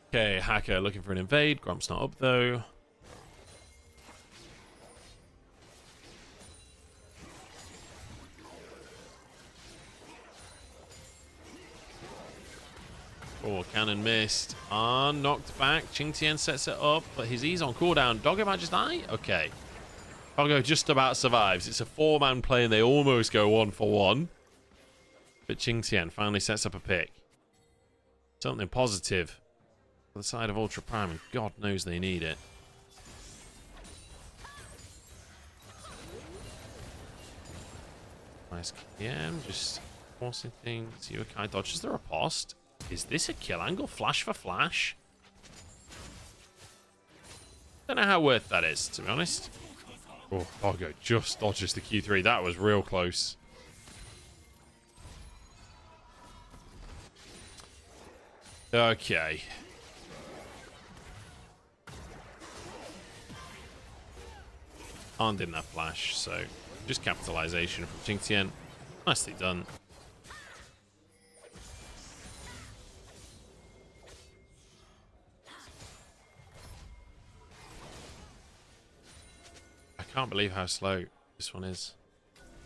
Okay, Hacker looking for an invade. Gromp's not up though. Oh, cannon missed. Knocked back. Qingtian sets it up, but his E's on cooldown. Doggo might just die? Okay. Doggo just about survives. It's a 4-man play and they almost go 1-for-1. But Qingtian finally sets up a pick. Something positive for the side of Ultra Prime, and God knows they need it. YSKM just forcing things. Yokai dodges the riposte. Is this a kill angle? Flash for flash? Don't know how worth that is, to be honest. Oh, Doggo just dodges the Q3. That was real close. Okay. Arn didn't have flash, so just capitalization from Qingtian. Nicely done. I can't believe how slow this one is.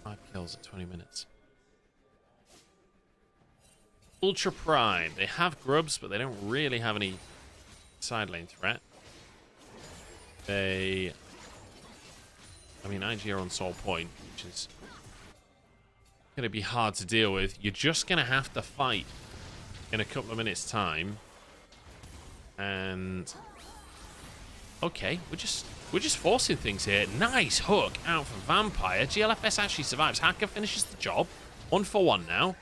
5 kills at 20 minutes. Ultra Prime. They have grubs, but they don't really have any side lane threat. I mean, IG are on Soul Point, which is going to be hard to deal with. You're just going to have to fight in a couple of minutes' time. And okay, we're just forcing things here. Nice hook out from Vampire. GLFS actually survives. Hacker finishes the job. 1-for-1 now.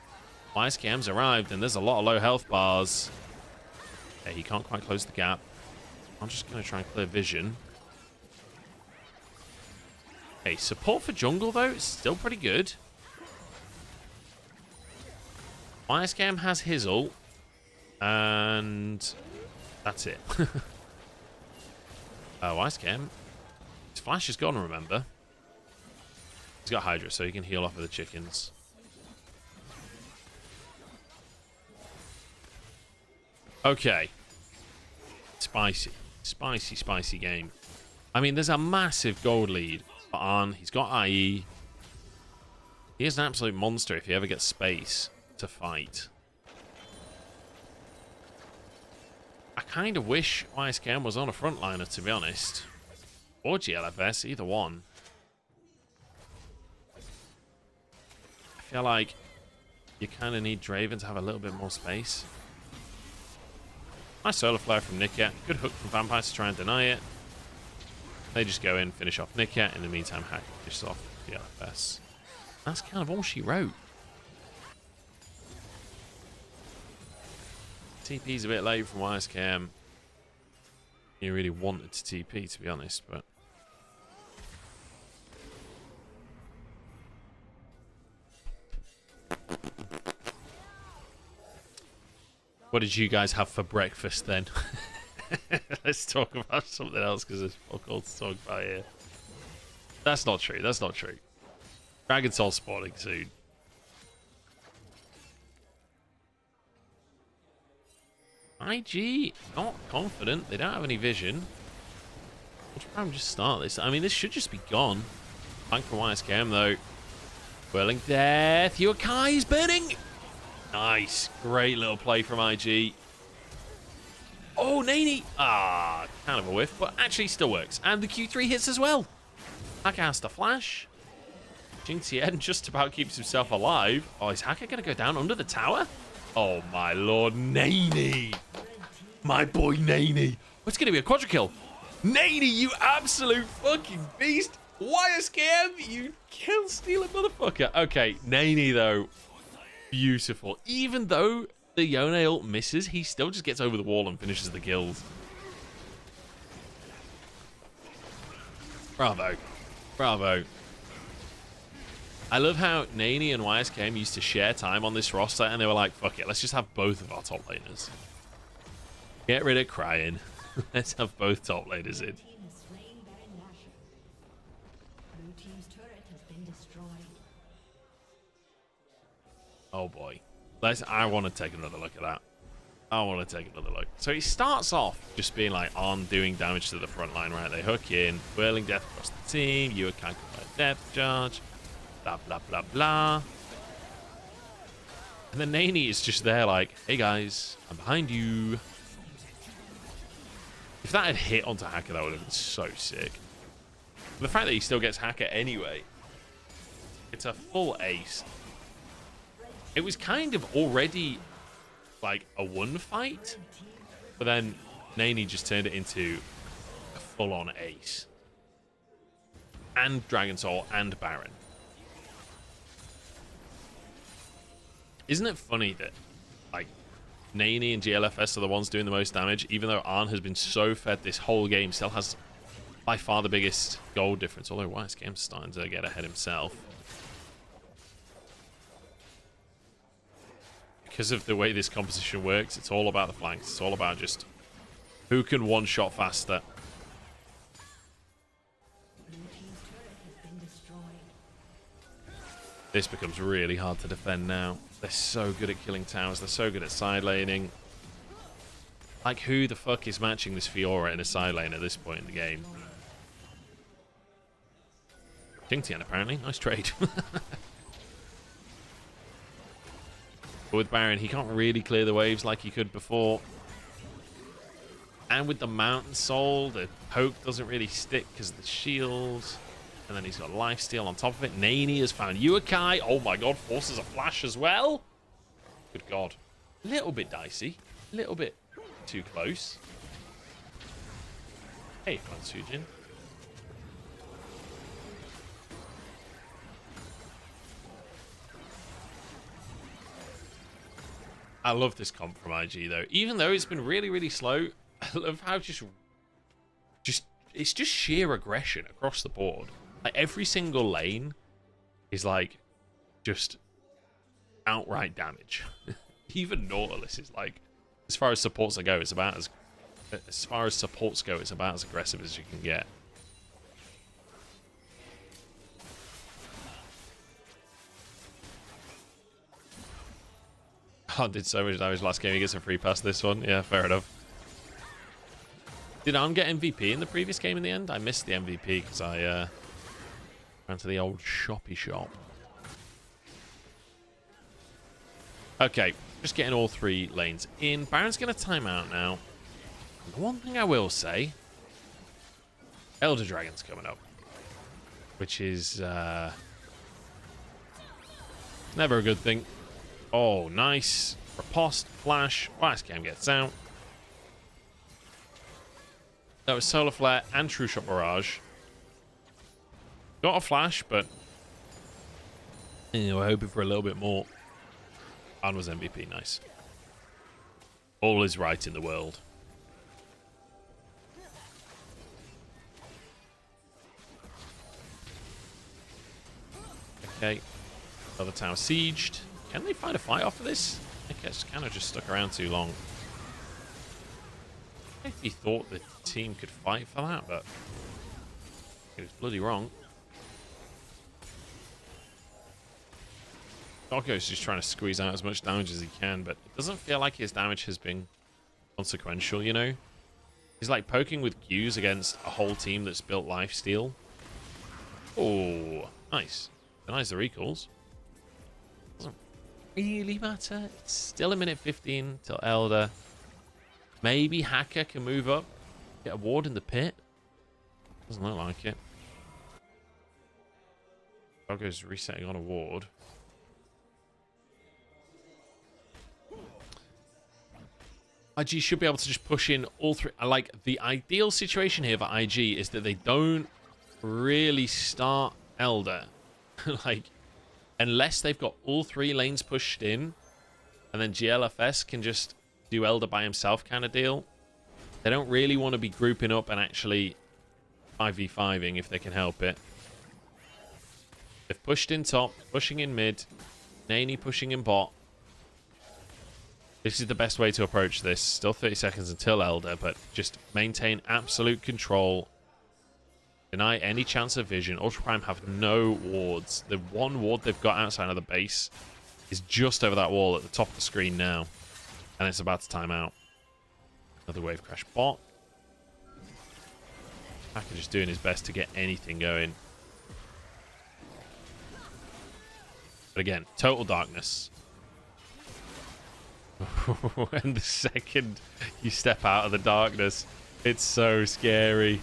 YSKM's arrived, and there's a lot of low health bars. Okay, he can't quite close the gap. I'm just going to try and clear vision. Okay, support for jungle, though, is still pretty good. YSKM has his ult. And that's it. YSKM. His flash is gone, remember. He's got Hydra, so he can heal off of the chickens. Okay. Spicy. Spicy, spicy game. I mean, there's a massive gold lead for Arn. He's got IE. He is an absolute monster if he ever gets space to fight. I kind of wish YSKM was on a frontliner, to be honest. Or GLFS, either one. I feel like you kind of need Draven to have a little bit more space. Nice solar flare from Niket. Good hook from Vampire to try and deny it. They just go in, finish off Niket. In the meantime, Hack finishes off GLFS. That's kind of all she wrote. TP's a bit late from YSKM. He really wanted to TP, to be honest, but... What did you guys have for breakfast then? Let's talk about something else, because there's fuck all to talk about here. That's not true, that's not true. Dragon Soul spawning soon. IG, not confident. They don't have any vision. We'll try and just start this. I mean, this should just be gone. Bank for YSKM, though. Whirling Death. Yokai is burning. Nice. Great little play from IG. Oh, Nani. Ah, kind of a whiff, but actually still works. And the Q3 hits as well. Hacker has to flash. Qingtian just about keeps himself alive. Oh, is Hacker going to go down under the tower? Oh, my lord. Nani. My boy, Nani. What's going to be a quadra kill? Nani, you absolute fucking beast. YSKM, you kill-stealing motherfucker. Okay, Nani, though. Beautiful. Even though the Yone ult misses, he still just gets over the wall and finishes the kills. Bravo. Bravo. I love how Nani and YSKM used to share time on this roster, and they were like, fuck it, let's just have both of our top laners. Get rid of crying. Let's have both top laners in. Oh boy. I want to take another look at that. I want to take another look. So he starts off just being like on doing damage to the front line, right? They hook in, whirling death across the team, you account for death charge, blah blah blah blah. And then Nani is just there like, hey guys, I'm behind you. If that had hit onto Hacker, that would have been so sick. The fact that he still gets Hacker anyway, it's a full ace. It was kind of already like a one fight, but then Nani just turned it into a full-on ace. And Dragon Soul and Baron. Isn't it funny that, like, Nani and GLFS are the ones doing the most damage, even though Arn has been so fed this whole game, still has by far the biggest gold difference, although YSKM's starting to get ahead himself. Because of the way this composition works, it's all about the flanks. It's all about just who can one-shot faster. This becomes really hard to defend now. They're so good at killing towers. They're so good at side laning. Like, who the fuck is matching this Fiora in a side lane at this point in the game? Jingtian, apparently. Nice trade. But with Baron, he can't really clear the waves like he could before. And with the Mountain Soul, the poke doesn't really stick because of the shield. And then he's got lifesteal on top of it. Nani has found Yukai. Oh my god, forces a flash as well. Good god. A little bit dicey. A little bit too close. Hey, Sujin. I love this comp from IG though. Even though it's been really, really slow, I love how it's just sheer aggression across the board. Like, every single lane is like just outright damage. Even Nautilus is like, as far as supports go, it's about as far as supports go, it's about as aggressive as you can get. Oh, did so much damage last game. He gets a free pass this one. Yeah, fair enough. Did Arn get MVP in the previous game in the end? I missed the MVP because I ran to the old shoppy shop. Okay, just getting all three lanes in. Baron's going to time out now. And the one thing I will say, Elder Dragon's coming up, which is never a good thing. Oh, nice. Riposte, flash. YSKM gets out. That was Solar Flare and True Shot Barrage. Got a flash, but we're hoping for a little bit more. And was MVP, nice. All is right in the world. Okay. Another tower sieged. Can they find a fight off of this? I think it's kind of just stuck around too long. I think he thought the team could fight for that, but he was bloody wrong. Doggo's just trying to squeeze out as much damage as he can, but it doesn't feel like his damage has been consequential, you know? He's like poking with Qs against a whole team that's built lifesteal. Oh, nice. Denies the recalls. Doesn't really matter. It's still a minute 15 till Elder. Maybe Hacker can move up. Get a ward in the pit. Doesn't look like it. Doggo's resetting on a ward. IG should be able to just push in all three. Like, the ideal situation here for IG is that they don't really start Elder. Like, unless they've got all three lanes pushed in, and then GLFS can just do Elder by himself kind of deal. They don't really want to be grouping up and actually 5v5ing if they can help it. They've pushed in top, pushing in mid, Nani pushing in bot. This is the best way to approach this. Still 30 seconds until Elder, but just maintain absolute control. Deny any chance of vision. Ultra Prime have no wards. The one ward they've got outside of the base is just over that wall at the top of the screen now. And it's about to time out. Another wave crash bot. Hacker just doing his best to get anything going. But again, total darkness. And the second you step out of the darkness, it's so scary.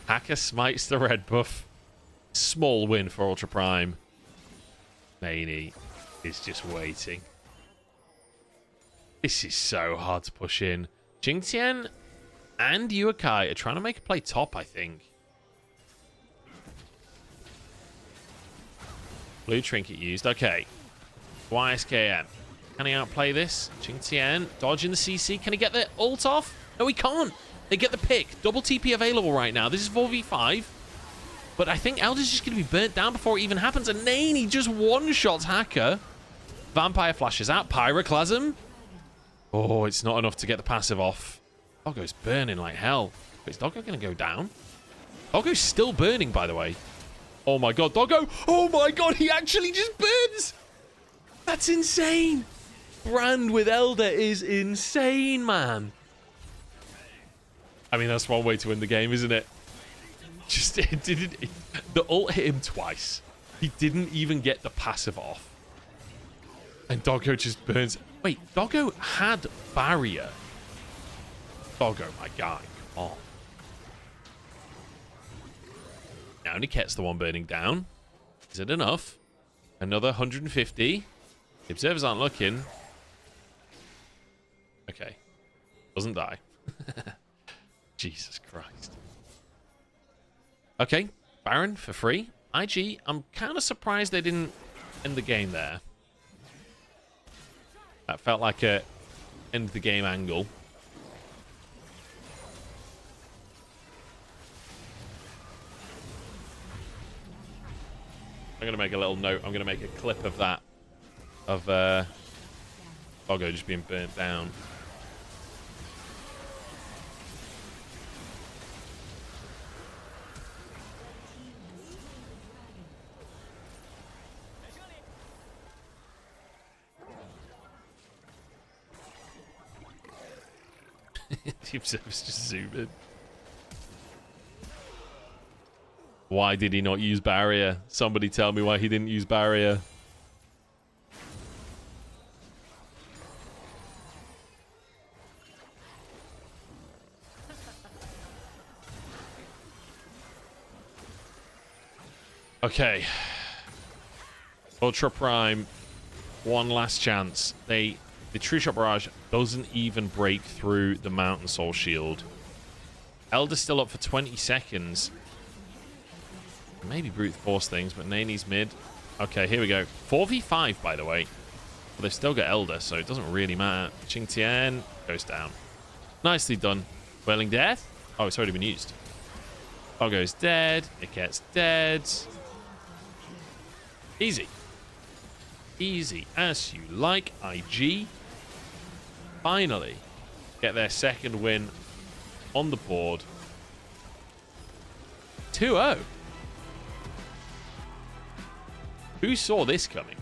Hacker smites the red buff. Small win for Ultra Prime. Maney is just waiting. This is so hard to push in. Jingtian and Yuakai are trying to make a play top, I think. Blue trinket used. Okay. YSKM. Can he outplay this? Jingtian dodging the CC. Can he get the ult off? No, he can't. They get the pick. Double TP available right now. This is 4v5. But I think Elder's just going to be burnt down before it even happens. And Naney just one-shots Hacker. Vampire flashes out. Pyroclasm. Oh, it's not enough to get the passive off. Doggo's burning like hell. Is Doggo going to go down? Doggo's still burning, by the way. Oh my god, Doggo. Oh my god, he actually just burns. That's insane. Brand with Elder is insane, man. I mean, that's one way to win the game, isn't it? Just, it didn't... The ult hit him twice. He didn't even get the passive off. And Doggo just burns. Wait, Doggo had barrier. Doggo, my guy. Come on. Now Niket's the one burning down. Is it enough? Another 150. The observers aren't looking. Okay. Doesn't die. Jesus Christ. Okay. Baron for free. IG, I'm kind of surprised they didn't end the game there. That felt like a end the game angle. I'm going to make a little note. I'm going to make a clip of that. Of Doggo just being burnt down. The observers just zoom in. Why did he not use barrier? Somebody tell me why he didn't use barrier. Okay. Ultra Prime. One last chance. The True Shot Barrage doesn't even break through the Mountain Soul Shield. Elder's still up for 20 seconds. Maybe brute force things, but Naney's mid. Okay, here we go. 4v5, by the way. But they've still got Elder, so it doesn't really matter. Qingtian goes down. Nicely done. Whirling Death. Oh, it's already been used. Doggo's dead. It gets dead. Easy. Easy as you like. IG finally get their second win on the board. 2-0. Who saw this coming?